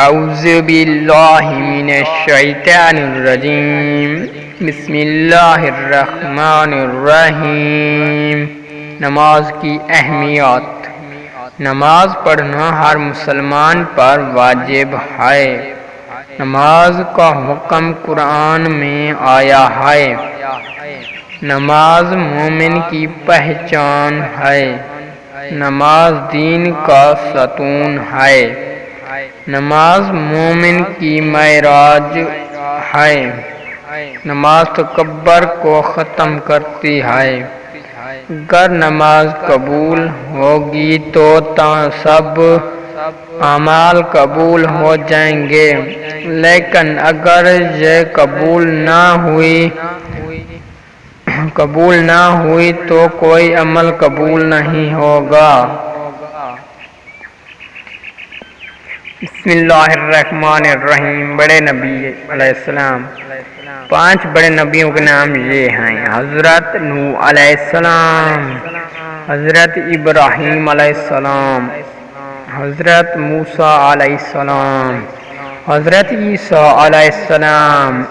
اعوذ باللہ من الشیطان الرجیم بسم اللہ الرحمن الرحیم۔ نماز کی اہمیت۔ نماز پڑھنا ہر مسلمان پر واجب ہے۔ نماز کا حکم قرآن میں آیا ہے۔ نماز مومن کی پہچان ہے۔ نماز دین کا ستون ہے۔ نماز مومن کی معراج ہے۔ نماز تکبر کو ختم کرتی ہے۔ اگر نماز قبول ہوگی تو سب اعمال قبول ہو جائیں گے، لیکن اگر یہ قبول نہ ہوئی تو کوئی عمل قبول نہیں ہوگا۔ بسم اللہ الرحمن الرحیم۔ بڑے نبی علیہ السلام۔ 5 بڑے نبیوں کے نام یہ ہیں: حضرت نوح علیہ السلام، حضرت ابراہیم علیہ السلام، حضرت موسیٰ علیہ السلام، حضرت عیسیٰ علیہ السلام،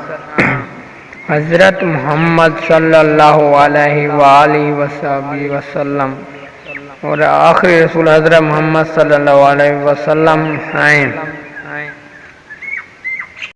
حضرت محمد صلی اللہ علیہ وآلہ وسلم اور آخری رسول حضرت محمد صلی اللہ علیہ وسلم ہیں۔